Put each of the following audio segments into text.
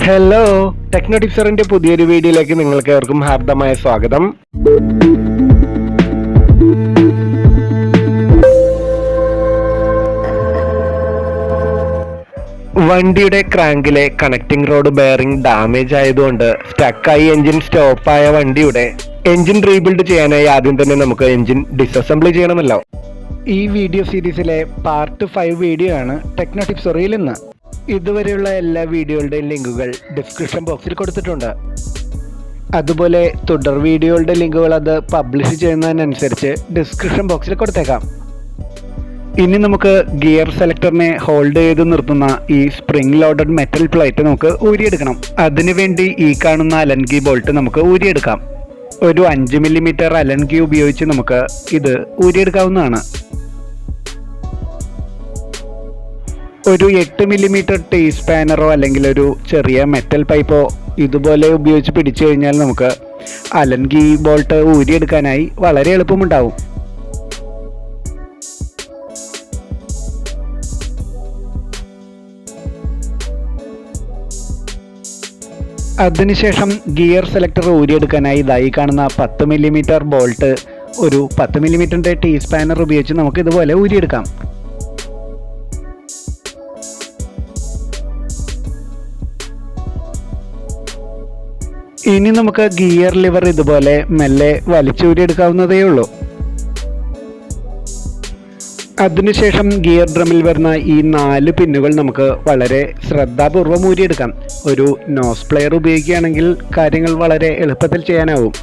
Hello, techno ടിപ്സറിന്റെ പുതിയൊരു വീഡിയോയിലേക്ക് നിങ്ങൾക്ക് ഏവർക്കും ഹാർദമായ സ്വാഗതം. വണ്ടിയുടെ ക്രാങ്കിലെ കണക്ടിംഗ് റോഡ് ബെയറിംഗ് ഡാമേജ് ആയതുകൊണ്ട് സ്റ്റക്കായി എഞ്ചിൻ സ്റ്റോപ്പായ വണ്ടിയുടെ എഞ്ചിൻ റീബിൽഡ് ചെയ്യാനായി ആദ്യം തന്നെ നമുക്ക് എഞ്ചിൻ ഡിസസംബിൾ ചെയ്യണമല്ലോ. ഈ വീഡിയോ സീരീസിലെ പാർട്ട് 5 വീഡിയോ ആണ് ടെക്നോ ടിപ്സറിയിൽ നിന്ന്. ഇതുവരെയുള്ള എല്ലാ വീഡിയോകളുടെയും ലിങ്കുകൾ ഡിസ്ക്രിപ്ഷൻ ബോക്സിൽ കൊടുത്തിട്ടുണ്ട്. അതുപോലെ തുടർ വീഡിയോകളുടെ ലിങ്കുകൾ അത് പബ്ലിഷ് ചെയ്യുന്നതിനനുസരിച്ച് ഡിസ്ക്രിപ്ഷൻ ബോക്സിൽ കൊടുത്തേക്കാം. ഇനി നമുക്ക് ഗിയർ സെലക്ടറിനെ ഹോൾഡ് ചെയ്ത് നിർത്തുന്ന ഈ സ്പ്രിംഗ് ലോഡഡ് മെറ്റൽ പ്ലേറ്റ് നമുക്ക് ഊരിയെടുക്കണം. അതിനുവേണ്ടി ഈ കാണുന്ന അലൻ കീ ബോൾട്ട് നമുക്ക് ഊരിയെടുക്കാം. ഒരു 5 മില്ലിമീറ്റർ അലൻ കീ ഉപയോഗിച്ച് നമുക്ക് ഇത് ഊരിയെടുക്കാവുന്നതാണ്. ഒരു 8 മില്ലിമീറ്റർ ടീ സ്പാനറോ അല്ലെങ്കിൽ ഒരു ചെറിയ മെറ്റൽ പൈപ്പോ ഇതുപോലെ ഉപയോഗിച്ച് പിടിച്ചു കഴിഞ്ഞാൽ നമുക്ക് അലൻ കീ ബോൾട്ട് ഊരിയെടുക്കാനായി വളരെ എളുപ്പമുണ്ടാവും. അതിനുശേഷം ഗിയർ സെലക്ടർ ഊരിയെടുക്കാനായി ഇതായി കാണുന്ന 10 മില്ലിമീറ്റർ ബോൾട്ട് ഒരു 10 മില്ലിമീറ്ററിൻ്റെ ടീ സ്പാനർ ഉപയോഗിച്ച് നമുക്ക് ഇതുപോലെ ഊരിയെടുക്കാം. ഇനി നമുക്ക് ഗിയർ ലിവർ ഇതുപോലെ മെല്ലെ വലിച്ചൂരിയെടുക്കാവുന്നതേ ഉള്ളൂ. അതിനുശേഷം ഗിയർ ഡ്രമ്മിൽ വരുന്ന ഈ 4 പിന്നുകൾ നമുക്ക് വളരെ ശ്രദ്ധാപൂർവം ഊരിയെടുക്കാം. ഒരു നോസ് പ്ലെയർ ഉപയോഗിക്കുകയാണെങ്കിൽ കാര്യങ്ങൾ വളരെ എളുപ്പത്തിൽ ചെയ്യാനാവും.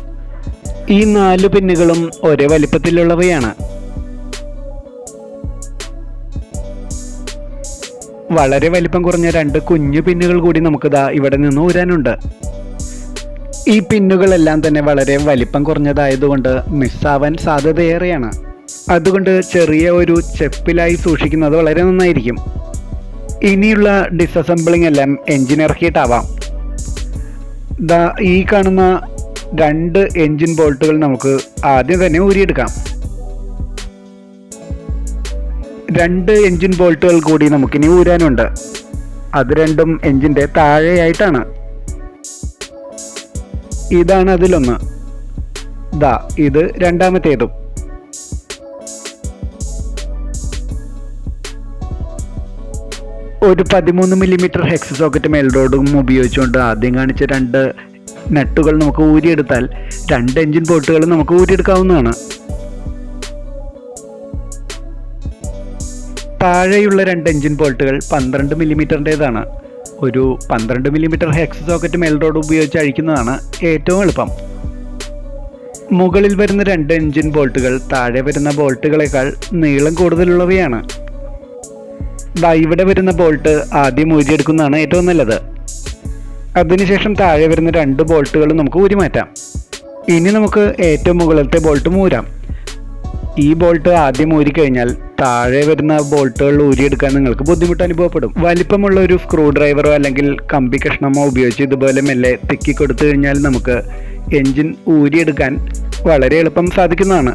ഈ 4 പിന്നുകളും ഒരേ വലിപ്പത്തിലുള്ളവയാണ്. വളരെ വലിപ്പം കുറഞ്ഞ 2 കുഞ്ഞു പിന്നുകൾ കൂടി നമുക്കിതാ ഇവിടെ നിന്ന് ഊരാനുണ്ട്. ഈ പിന്നുകളെല്ലാം തന്നെ വളരെ വലിപ്പം കുറഞ്ഞതായതുകൊണ്ട് മിസ്സാവാൻ സാധ്യതയേറെയാണ്. അതുകൊണ്ട് ചെറിയ ഒരു ചെപ്പിലായി സൂക്ഷിക്കുന്നത് വളരെ നന്നായിരിക്കും. ഇനിയുള്ള ഡിസസംബിളിംഗ് എല്ലാം എൻജിൻ ഇറക്കിയിട്ടാവാം. ഈ കാണുന്ന 2 എൻജിൻ ബോൾട്ടുകൾ നമുക്ക് ആദ്യം തന്നെ ഊരിയെടുക്കാം. 2 എൻജിൻ ബോൾട്ടുകൾ കൂടി നമുക്കിനി ഊരാനുണ്ട്. അത് രണ്ടും എൻജിൻ്റെ താഴെയായിട്ടാണ്. ഇതാണ് അതിലൊന്ന്. ഇത് രണ്ടാമത്തേതും. ഒരു 13 മില്ലിമീറ്റർ ഹെക്സ് സോക്കറ്റ് മെൽറോഡും ഉപയോഗിച്ചുകൊണ്ട് ആദ്യം കാണിച്ച 2 നട്ടുകൾ നമുക്ക് ഊരിയെടുത്താൽ 2 എൻജിൻ ബോൾട്ടുകൾ നമുക്ക് ഊരിയെടുക്കാവുന്നതാണ്. താഴെയുള്ള 2 എൻജിൻ ബോൾട്ടുകൾ 12 മില്ലിമീറ്ററിൻ്റേതാണ്. ഒരു 12 മില്ലിമീറ്റർ ഹെക്സ് സോക്കറ്റ് മെൽറോഡ് ഉപയോഗിച്ച് അഴിക്കുന്നതാണ് ഏറ്റവും എളുപ്പം. മുകളിൽ വരുന്ന 2 എൻജിൻ ബോൾട്ടുകൾ താഴെ വരുന്ന ബോൾട്ടുകളെക്കാൾ നീളം കൂടുതലുള്ളവയാണ്. ഇവിടെ വരുന്ന ബോൾട്ട് ആദ്യം ഊരിയെടുക്കുന്നതാണ് ഏറ്റവും നല്ലത്. അതിനുശേഷം താഴെ വരുന്ന 2 ബോൾട്ടുകൾ നമുക്ക് ഊരി മാറ്റാം. ഇനി നമുക്ക് ഏറ്റവും മുകളിലത്തെ ബോൾട്ട് ഊരാം. ഈ ബോൾട്ട് ആദ്യം ഊരിക്കഴിഞ്ഞാൽ താഴെ വരുന്ന ബോൾട്ടുകൾ ഊരിയെടുക്കാൻ നിങ്ങൾക്ക് ബുദ്ധിമുട്ട് അനുഭവപ്പെടും. വലിപ്പമുള്ള ഒരു സ്ക്രൂ ഡ്രൈവറോ അല്ലെങ്കിൽ കമ്പി കഷ്ണമോ ഉപയോഗിച്ച് ഇതുപോലെ മെല്ലെ തിക്കി കൊടുത്തു കഴിഞ്ഞാൽ നമുക്ക് എൻജിൻ ഊരിയെടുക്കാൻ വളരെ എളുപ്പം സാധിക്കുന്നതാണ്.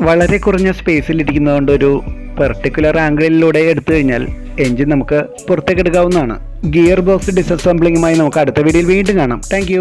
വളരെ കുറഞ്ഞ സ്പേസിലിരിക്കുന്നതുകൊണ്ട് ഒരു പെർട്ടിക്കുലർ ആംഗിളിലൂടെ എടുത്തു കഴിഞ്ഞാൽ എൻജിൻ നമുക്ക് പുറത്തേക്ക് എടുക്കാവുന്നതാണ്. ഗിയർ ബോക്സ് ഡിസസംബ്ലിങ്ങുമായി നമുക്ക് അടുത്ത വീഡിയോയിൽ വീണ്ടും കാണാം. താങ്ക്